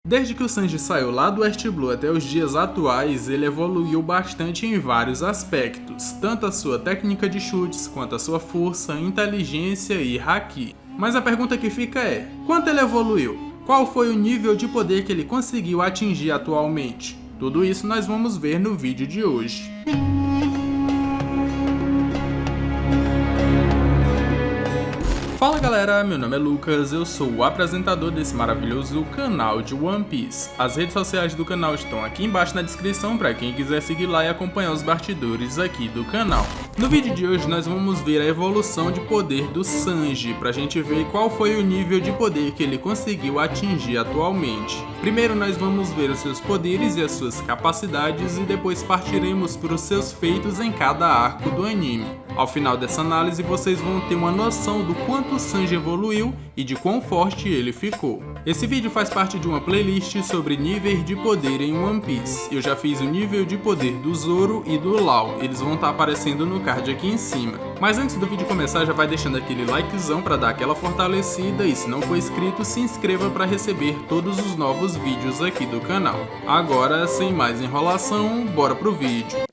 Desde que o Sanji saiu lá do East Blue até os dias atuais, ele evoluiu bastante em vários aspectos, tanto a sua técnica de chutes, quanto a sua força, inteligência e haki. Mas a pergunta que fica é, quanto ele evoluiu? Qual foi o nível de poder que ele conseguiu atingir atualmente? Tudo isso nós vamos ver no vídeo de hoje. Fala galera, meu nome é Lucas, eu sou o apresentador desse maravilhoso canal de One Piece. As redes sociais do canal estão aqui embaixo na descrição para quem quiser seguir lá e acompanhar os bastidores aqui do canal. No vídeo de hoje nós vamos ver a evolução de poder do Sanji, pra gente ver qual foi o nível de poder que ele conseguiu atingir atualmente. Primeiro nós vamos ver os seus poderes e as suas capacidades e depois partiremos para os seus feitos em cada arco do anime. Ao final dessa análise vocês vão ter uma noção do quanto o Sanji evoluiu e de quão forte ele ficou. Esse vídeo faz parte de uma playlist sobre níveis de poder em One Piece. Eu já fiz o nível de poder do Zoro e do Law, eles vão estar aparecendo no card aqui em cima. Mas antes do vídeo começar já vai deixando aquele likezão para dar aquela fortalecida e se não for inscrito se inscreva para receber todos os novos vídeos aqui do canal. Agora sem mais enrolação, bora pro vídeo.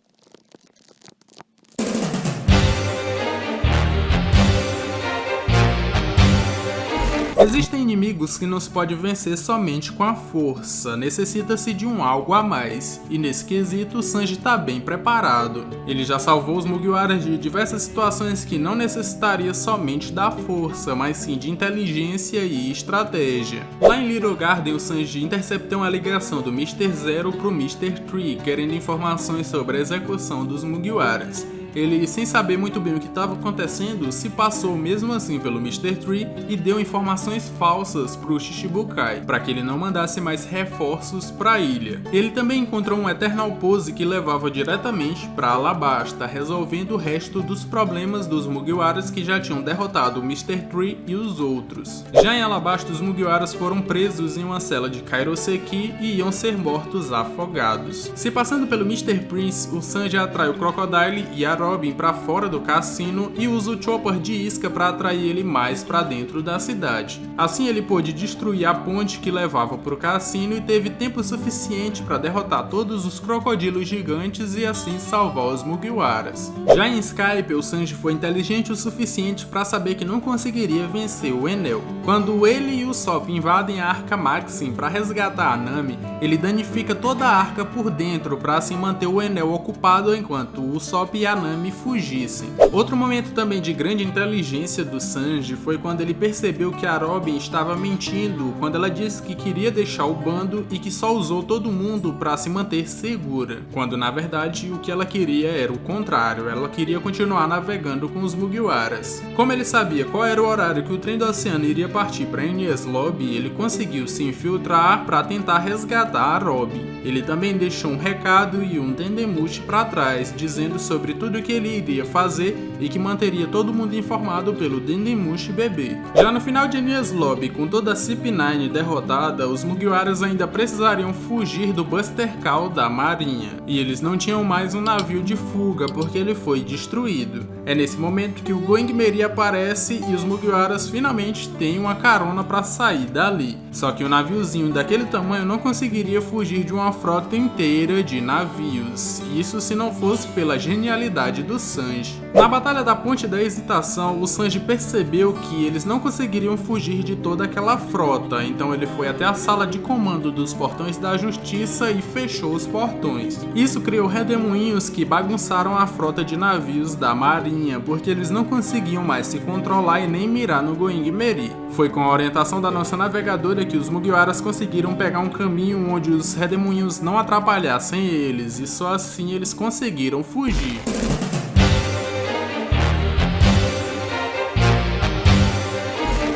Existem inimigos que não se pode vencer somente com a força, necessita-se de um algo a mais, e nesse quesito o Sanji tá bem preparado. Ele já salvou os Mugiwaras de diversas situações que não necessitaria somente da força, mas sim de inteligência e estratégia. Lá em Little Garden o Sanji interceptou uma ligação do Mr. Zero pro Mr. Tree, querendo informações sobre a execução dos Mugiwaras. Ele, sem saber muito bem o que estava acontecendo, se passou mesmo assim pelo Mr. Tree e deu informações falsas para o Shichibukai, para que ele não mandasse mais reforços para a ilha. Ele também encontrou um Eternal Pose que levava diretamente para Alabasta, resolvendo o resto dos problemas dos Mugiwaras que já tinham derrotado o Mr. Tree e os outros. Já em Alabasta, os Mugiwaras foram presos em uma cela de Kairoseki e iam ser mortos afogados. Se passando pelo Mr. Prince, o Sanji atrai o Crocodile e a Robin para fora do cassino e usa o Chopper de isca para atrair ele mais para dentro da cidade. Assim ele pôde destruir a ponte que levava para o cassino e teve tempo suficiente para derrotar todos os crocodilos gigantes e assim salvar os Mugiwaras. Já em Skype, o Sanji foi inteligente o suficiente para saber que não conseguiria vencer o Enel. Quando ele e o Sop invadem a Arca Maxim para resgatar a Nami, ele danifica toda a arca por dentro para assim manter o Enel ocupado enquanto o Sop e a Nami fugissem. Outro momento também de grande inteligência do Sanji foi quando ele percebeu que a Robin estava mentindo quando ela disse que queria deixar o bando e que só usou todo mundo para se manter segura, quando na verdade o que ela queria era o contrário, ela queria continuar navegando com os Mugiwaras. Como ele sabia qual era o horário que o trem do oceano iria partir para Enies Lobby, ele conseguiu se infiltrar para tentar resgatar a Robin. Ele também deixou um recado e um Dendemushi para trás, dizendo sobre tudo que ele iria fazer e que manteria todo mundo informado pelo Dendemushi bebê. Já no final de Enies Lobby, com toda a CP9 derrotada, os Mugiwaras ainda precisariam fugir do Buster Call da marinha, e eles não tinham mais um navio de fuga porque ele foi destruído. É nesse momento que o Going Meri aparece e os Mugiwaras finalmente têm uma carona para sair dali. Só que um naviozinho daquele tamanho não conseguiria fugir de uma frota inteira de navios, isso se não fosse pela genialidade do Sanji. Na Batalha da Ponte da Hesitação, o Sanji percebeu que eles não conseguiriam fugir de toda aquela frota, então ele foi até a sala de comando dos Portões da Justiça e fechou os portões. Isso criou redemoinhos que bagunçaram a frota de navios da marinha, porque eles não conseguiam mais se controlar e nem mirar no Going Meri. Foi com a orientação da nossa navegadora que os Mugiwaras conseguiram pegar um caminho onde os redemoinhos não atrapalhassem eles, e só assim eles conseguiram fugir.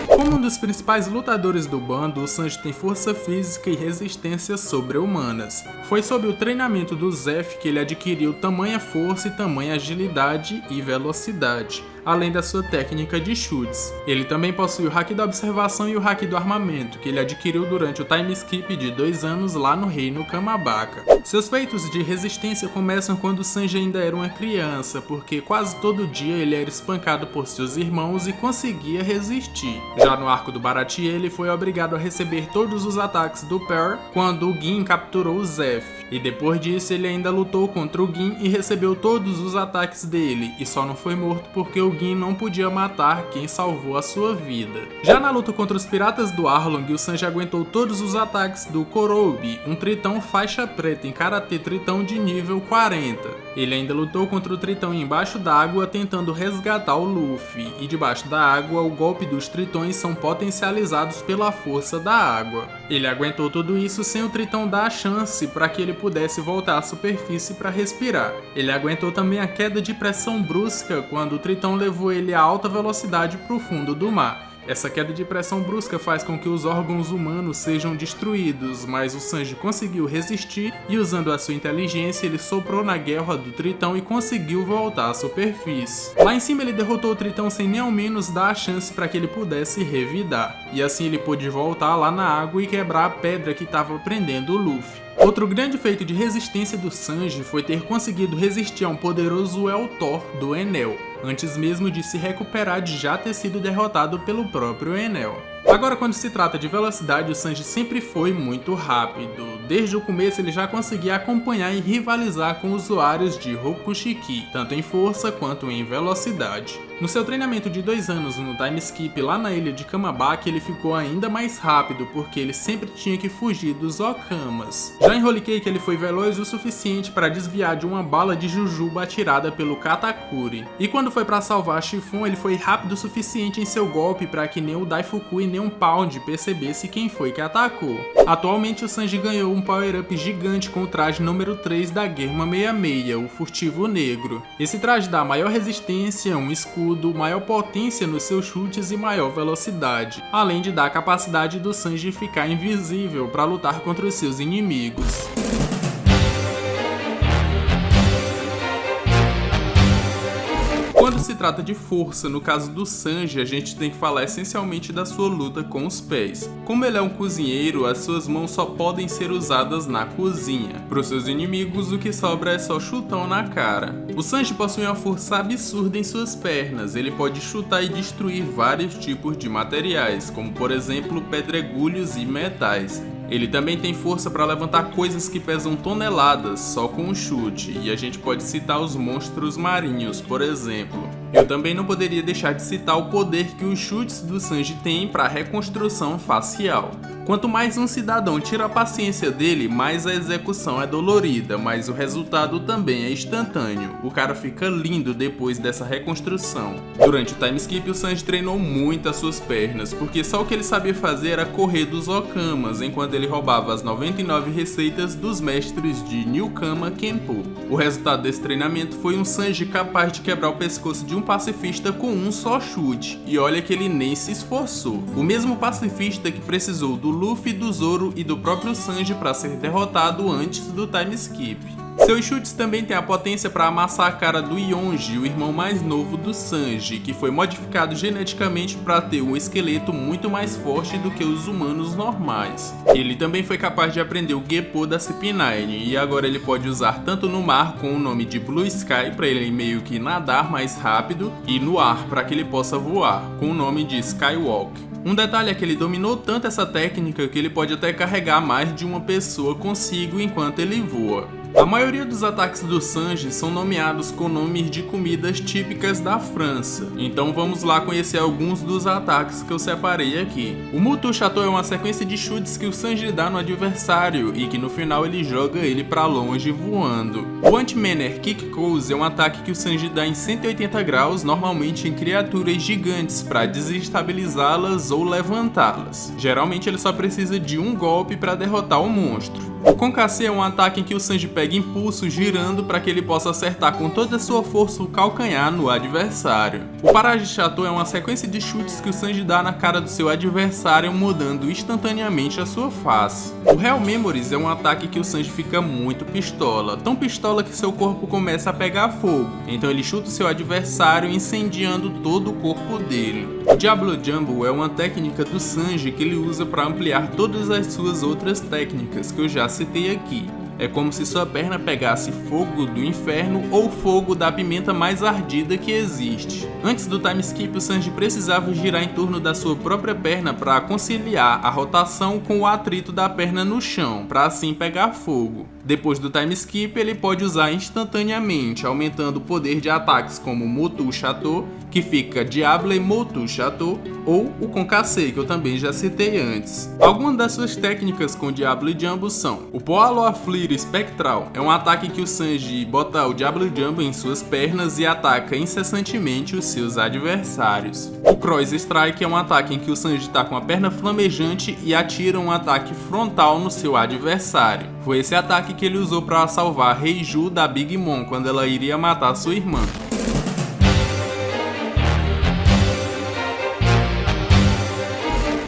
Como um dos principais lutadores do bando, o Sanji tem força física e resistência sobre-humanas. Foi sob o treinamento do Zeff que ele adquiriu tamanha força e tamanha agilidade e velocidade. além da sua técnica de chutes. Ele também possui o Haki da Observação e o Haki do Armamento, que ele adquiriu durante o time skip de 2 anos lá no Reino Kamabaka. Seus feitos de resistência começam quando Sanji ainda era uma criança, porque quase todo dia ele era espancado por seus irmãos e conseguia resistir. Já no arco do Baratie, ele foi obrigado a receber todos os ataques do Pearl quando o Gin capturou o Zeff, e depois disso ele ainda lutou contra o Gin e recebeu todos os ataques dele, e só não foi morto porque o Gin não podia matar quem salvou a sua vida. Já na luta contra os piratas do Arlong, o Sanji aguentou todos os ataques do Korobi, um tritão faixa preta em Karatê Tritão de nível 40. Ele ainda lutou contra o tritão embaixo d'água tentando resgatar o Luffy, e debaixo da água o golpe dos tritões são potencializados pela força da água. Ele aguentou tudo isso sem o tritão dar a chance para que ele pudesse voltar à superfície para respirar. Ele aguentou também a queda de pressão brusca quando o tritão levou ele a alta velocidade para o fundo do mar. Essa queda de pressão brusca faz com que os órgãos humanos sejam destruídos, mas o Sanji conseguiu resistir e, usando a sua inteligência, ele soprou na guerra do Tritão e conseguiu voltar à superfície. Lá em cima ele derrotou o Tritão sem nem ao menos dar a chance para que ele pudesse revidar, e assim ele pôde voltar lá na água e quebrar a pedra que estava prendendo o Luffy. Outro grande feito de resistência do Sanji foi ter conseguido resistir a um poderoso El Thor do Enel, antes mesmo de se recuperar de já ter sido derrotado pelo próprio Enel. Agora, quando se trata de velocidade, o Sanji sempre foi muito rápido. Desde o começo ele já conseguia acompanhar e rivalizar com usuários de Rokushiki, tanto em força quanto em velocidade. No seu treinamento de 2 anos no time skip lá na ilha de Kamabaka, ele ficou ainda mais rápido, porque ele sempre tinha que fugir dos Okamas. Já em Holy Cake ele foi veloz o suficiente para desviar de uma bala de Jujuba atirada pelo Katakuri. E quando foi para salvar Chiffon, ele foi rápido o suficiente em seu golpe para que nem o Daifuku e nem um Pound percebesse quem foi que atacou. Atualmente o Sanji ganhou um power-up gigante com o traje número 3 da Germa 66, o Furtivo Negro. Esse traje dá maior resistência, um escudo, maior potência nos seus chutes e maior velocidade, além de dar a capacidade do Sanji ficar invisível para lutar contra os seus inimigos. Quando se trata de força, no caso do Sanji, a gente tem que falar essencialmente da sua luta com os pés. Como ele é um cozinheiro, as suas mãos só podem ser usadas na cozinha. Para os seus inimigos, o que sobra é só chutão na cara. O Sanji possui uma força absurda em suas pernas. Ele pode chutar e destruir vários tipos de materiais, como por exemplo pedregulhos e metais. Ele também tem força para levantar coisas que pesam toneladas só com um chute, e a gente pode citar os monstros marinhos, por exemplo. Eu também não poderia deixar de citar o poder que os chutes do Sanji têm para reconstrução facial. Quanto mais um cidadão tira a paciência dele, mais a execução é dolorida, mas o resultado também é instantâneo. O cara fica lindo depois dessa reconstrução. Durante o time skip, o Sanji treinou muito as suas pernas, porque só o que ele sabia fazer era correr dos Okamas, enquanto ele roubava as 99 receitas dos mestres de Newkama Kenpo. O resultado desse treinamento foi um Sanji capaz de quebrar o pescoço de um pacifista com um só chute, e olha que ele nem se esforçou. O mesmo pacifista que precisou do Luffy, do Zoro e do próprio Sanji para ser derrotado antes do time skip. Seus chutes também têm a potência para amassar a cara do Yonji, o irmão mais novo do Sanji, que foi modificado geneticamente para ter um esqueleto muito mais forte do que os humanos normais. Ele também foi capaz de aprender o Geppo da CP9, e agora ele pode usar tanto no mar com o nome de Blue Sky para ele meio que nadar mais rápido, e no ar para que ele possa voar, com o nome de Skywalk. Um detalhe é que ele dominou tanto essa técnica que ele pode até carregar mais de uma pessoa consigo enquanto ele voa. A maioria dos ataques do Sanji são nomeados com nomes de comidas típicas da França, então vamos lá conhecer alguns dos ataques que eu separei aqui. O Mutu Chateau é uma sequência de chutes que o Sanji dá no adversário e que no final ele joga ele pra longe voando. O Anti-Manner Kick Close é um ataque que o Sanji dá em 180 graus, normalmente em criaturas gigantes, para desestabilizá-las ou levantá-las. Geralmente ele só precisa de um golpe para derrotar o monstro. O Konkace é um ataque em que o Sanji pega impulso girando para que ele possa acertar com toda a sua força o calcanhar no adversário. O Parage Chateau é uma sequência de chutes que o Sanji dá na cara do seu adversário, mudando instantaneamente a sua face. O Hell Memories é um ataque que o Sanji fica muito pistola, tão pistola que seu corpo começa a pegar fogo, então ele chuta o seu adversário incendiando todo o corpo dele. O Diablo Jumbo é uma técnica do Sanji que ele usa para ampliar todas as suas outras técnicas que eu já citei aqui. É como se sua perna pegasse fogo do inferno ou fogo da pimenta mais ardida que existe. Antes do time skip, o Sanji precisava girar em torno da sua própria perna para conciliar a rotação com o atrito da perna no chão, para assim pegar fogo. Depois do time skip, ele pode usar instantaneamente, aumentando o poder de ataques como Motu Chateau, que fica Diable Motu Chateau, ou o Konkace, que eu também já citei antes. Algumas das suas técnicas com Diablo Jumbo são: o Poalo Flare Espectral é um ataque que o Sanji bota o Diablo Jumbo em suas pernas e ataca incessantemente os seus adversários. O Cross Strike é um ataque em que o Sanji está com a perna flamejante e atira um ataque frontal no seu adversário. Foi esse ataque que ele usou para salvar Reiju da Big Mom quando ela iria matar sua irmã.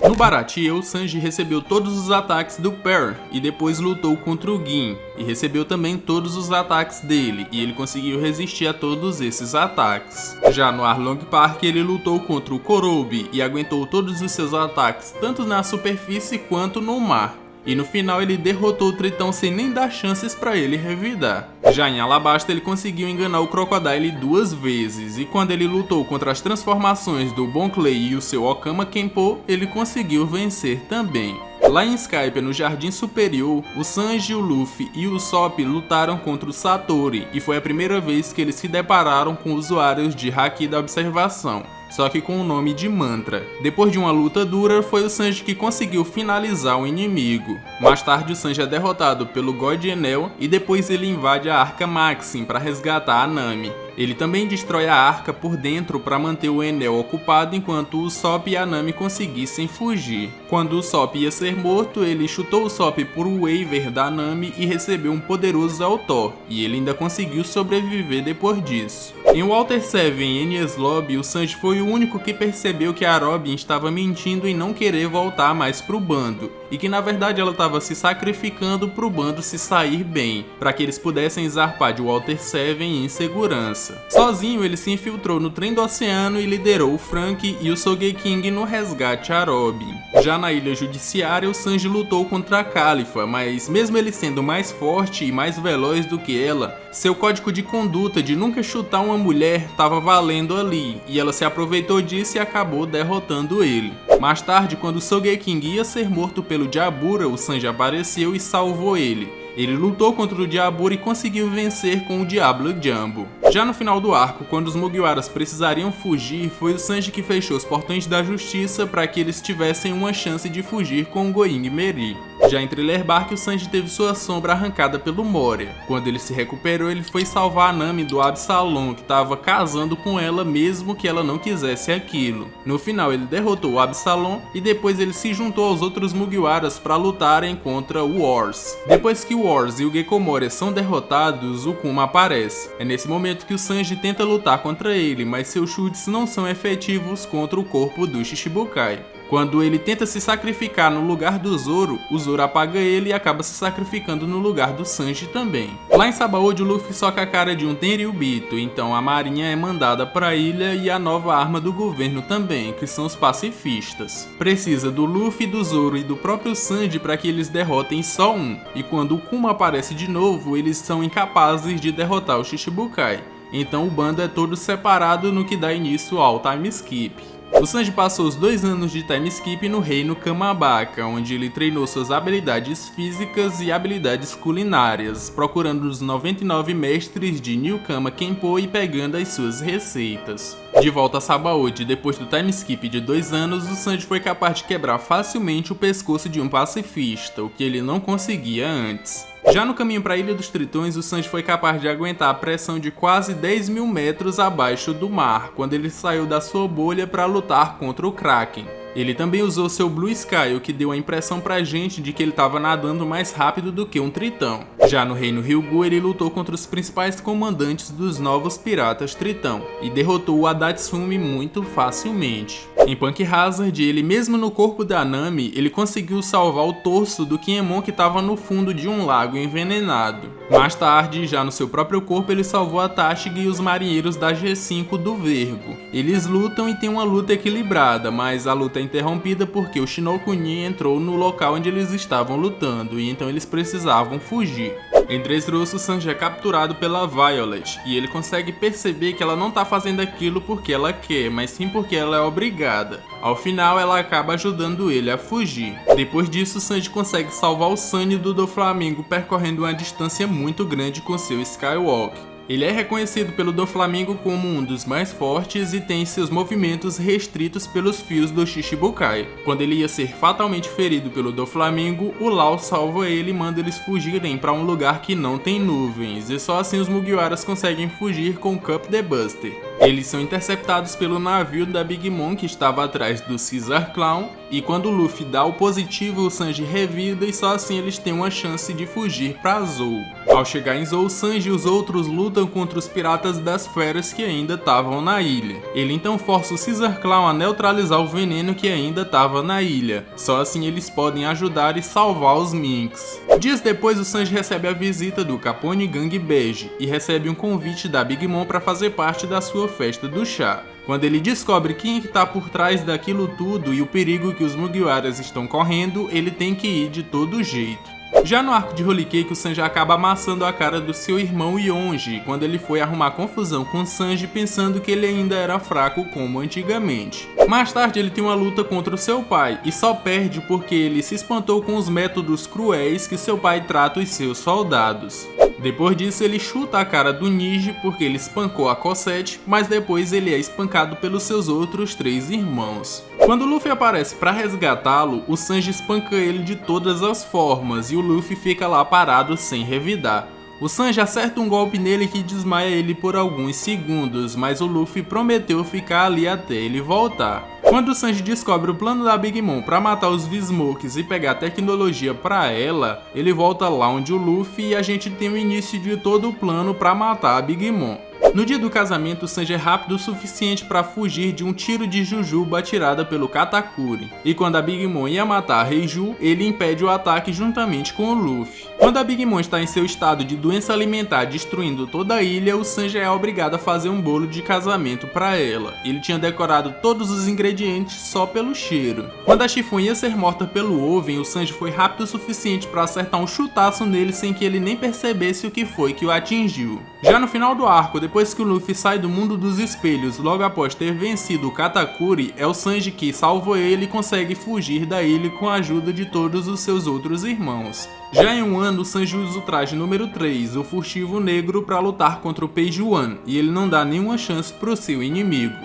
No Baratie, o Sanji recebeu todos os ataques do Pearl e depois lutou contra o Gin, e recebeu também todos os ataques dele, e ele conseguiu resistir a todos esses ataques. Já no Arlong Park, ele lutou contra o Korobi e aguentou todos os seus ataques, tanto na superfície quanto no mar. E no final ele derrotou o Tritão sem nem dar chances para ele revidar. Já em Alabasta ele conseguiu enganar o Crocodile 2 vezes, e quando ele lutou contra as transformações do Bon Clay e o seu Okama Kenpo, ele conseguiu vencer também. Lá em Skype, no Jardim Superior, o Sanji, o Luffy e o Usopp lutaram contra o Satori, e foi a primeira vez que eles se depararam com usuários de Haki da Observação, só que com o nome de Mantra. Depois de uma luta dura, foi o Sanji que conseguiu finalizar o inimigo. Mais tarde, o Sanji é derrotado pelo God Enel e depois ele invade a Arca Maxim para resgatar a Nami. Ele também destrói a arca por dentro para manter o Enel ocupado enquanto o Usopp e a Nami conseguissem fugir. Quando o Usopp ia ser morto, ele chutou o Usopp por um waiver da Nami e recebeu um poderoso Autor, e ele ainda conseguiu sobreviver depois disso. Em Water 7 em Enies Lobby, o Sanji foi o único que percebeu que a Robin estava mentindo em não querer voltar mais pro bando, e que na verdade ela estava se sacrificando pro bando se sair bem, para que eles pudessem zarpar de Water 7 em segurança. Sozinho, ele se infiltrou no trem do oceano e liderou o Franky e o Sogeking no resgate a Robin. Já na ilha judiciária, o Sanji lutou contra a Califa, mas mesmo ele sendo mais forte e mais veloz do que ela, seu código de conduta de nunca chutar uma mulher estava valendo ali, e ela se aproveitou disso e acabou derrotando ele. Mais tarde, quando o Sogeking ia ser morto pelo Diabura, o Sanji apareceu e salvou ele. Ele lutou contra o Diabura e conseguiu vencer com o Diablo Jumbo. Já no final do arco, quando os Mugiwaras precisariam fugir, foi o Sanji que fechou os portões da justiça para que eles tivessem uma chance de fugir com o Going Meri. Já em Thriller Bark, o Sanji teve sua sombra arrancada pelo Moria. Quando ele se recuperou, ele foi salvar a Nami do Absalom, que estava casando com ela mesmo que ela não quisesse aquilo. No final, ele derrotou o Absalom e depois ele se juntou aos outros Mugiwaras para lutarem contra o Wars. Depois que o Wars e o Gekko Moria são derrotados, o Kuma aparece. É nesse momento que o Sanji tenta lutar contra ele, mas seus chutes não são efetivos contra o corpo do Shichibukai. Quando ele tenta se sacrificar no lugar do Zoro, o Zoro apaga ele e acaba se sacrificando no lugar do Sanji também. Lá em Sabaody, o Luffy soca a cara de um Tenryubito, então a marinha é mandada para a ilha e a nova arma do governo também, que são os pacifistas. Precisa do Luffy, do Zoro e do próprio Sanji para que eles derrotem só um, e quando o Kuma aparece de novo, eles são incapazes de derrotar o Shichibukai. Então o bando é todo separado no que dá início ao time skip. O Sanji passou os 2 anos de time skip no reino Kamabaka, onde ele treinou suas habilidades físicas e habilidades culinárias, procurando os 99 mestres de New Kama Kenpo e pegando as suas receitas. De volta a Sabaody, depois do time skip de 2 anos, o Sanji foi capaz de quebrar facilmente o pescoço de um pacifista, o que ele não conseguia antes. Já no caminho para a Ilha dos Tritões, o Sanji foi capaz de aguentar a pressão de quase 10.000 metros abaixo do mar, quando ele saiu da sua bolha para lutar contra o Kraken. Ele também usou seu Blue Sky, o que deu a impressão pra gente de que ele estava nadando mais rápido do que um tritão. Já no Reino Ryugu, ele lutou contra os principais comandantes dos novos piratas Tritão e derrotou o Adatsumi muito facilmente. Em Punk Hazard, ele mesmo no corpo da Nami, ele conseguiu salvar o torso do Kinemon que estava no fundo de um lago envenenado. Mais tarde, já no seu próprio corpo, ele salvou a Tashig e os marinheiros da G5 do Vergo. Eles lutam e tem uma luta equilibrada, mas a luta é interrompida porque o Shinokuni entrou no local onde eles estavam lutando e então eles precisavam fugir. Em Dressrosa, Sanji é capturado pela Violet e ele consegue perceber que ela não tá fazendo aquilo porque ela quer, mas sim porque ela é obrigada. Ao final, ela acaba ajudando ele a fugir. Depois disso, Sanji consegue salvar o Sunny do Doflamingo percorrendo uma distância muito grande com seu Skywalk. Ele é reconhecido pelo Doflamingo como um dos mais fortes e tem seus movimentos restritos pelos fios do Shichibukai. Quando ele ia ser fatalmente ferido pelo Doflamingo, o Law salva ele e manda eles fugirem para um lugar que não tem nuvens, e só assim os Mugiwaras conseguem fugir com Cup the Buster. Eles são interceptados pelo navio da Big Mom que estava atrás do Caesar Clown, e quando o Luffy dá o positivo, o Sanji revida e só assim eles têm uma chance de fugir para Zou. Ao chegar em Zou, Sanji e os outros lutam contra os piratas das feras que ainda estavam na ilha. Ele então força o Caesar Clown a neutralizar o veneno que ainda estava na ilha. Só assim eles podem ajudar e salvar os Minks. Dias depois, o Sanji recebe a visita do Capone Gang Bege e recebe um convite da Big Mom para fazer parte da sua festa do chá. Quando ele descobre quem está por trás daquilo tudo e o perigo que os Mugiwaras estão correndo, ele tem que ir de todo jeito. Já no arco de Holy Cake, o Sanji acaba amassando a cara do seu irmão Yonji quando ele foi arrumar confusão com Sanji pensando que ele ainda era fraco como antigamente. Mais tarde ele tem uma luta contra o seu pai e só perde porque ele se espantou com os métodos cruéis que seu pai trata os seus soldados. Depois disso ele chuta a cara do Niji porque ele espancou a Cosette, mas depois ele é espancado pelos seus outros 3 irmãos. Quando o Luffy aparece para resgatá-lo, o Sanji espanca ele de todas as formas e o Luffy fica lá parado sem revidar. O Sanji acerta um golpe nele que desmaia ele por alguns segundos, mas o Luffy prometeu ficar ali até ele voltar. Quando o Sanji descobre o plano da Big Mom para matar os V-Smokes e pegar tecnologia para ela, ele volta lá onde o Luffy e a gente tem o início de todo o plano para matar a Big Mom. No dia do casamento, o Sanji é rápido o suficiente para fugir de um tiro de Jujuba atirada pelo Katakuri. E quando a Big Mom ia matar a Reiju, ele impede o ataque juntamente com o Luffy. Quando a Big Mom está em seu estado de doença alimentar destruindo toda a ilha, o Sanji é obrigado a fazer um bolo de casamento para ela. Ele tinha decorado todos os ingredientes só pelo cheiro. Quando a Chiffon ia ser morta pelo Oven, o Sanji foi rápido o suficiente para acertar um chutaço nele sem que ele nem percebesse o que foi que o atingiu. Já no final do arco, depois que o Luffy sai do mundo dos espelhos logo após ter vencido o Katakuri, é o Sanji que salvou ele e consegue fugir da ilha com a ajuda de todos os seus outros irmãos. Já em um ano, o Sanji usa o traje número 3, o Furtivo Negro, para lutar contra o Page One, e ele não dá nenhuma chance pro seu inimigo.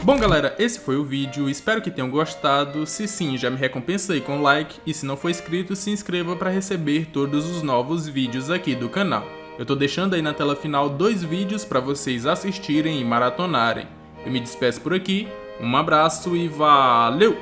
Bom galera, esse foi o vídeo, espero que tenham gostado. Se sim, já me recompensa aí com like, e se não for inscrito, se inscreva para receber todos os novos vídeos aqui do canal. Eu tô deixando aí na tela final 2 vídeos para vocês assistirem e maratonarem. Eu me despeço por aqui, um abraço e valeu!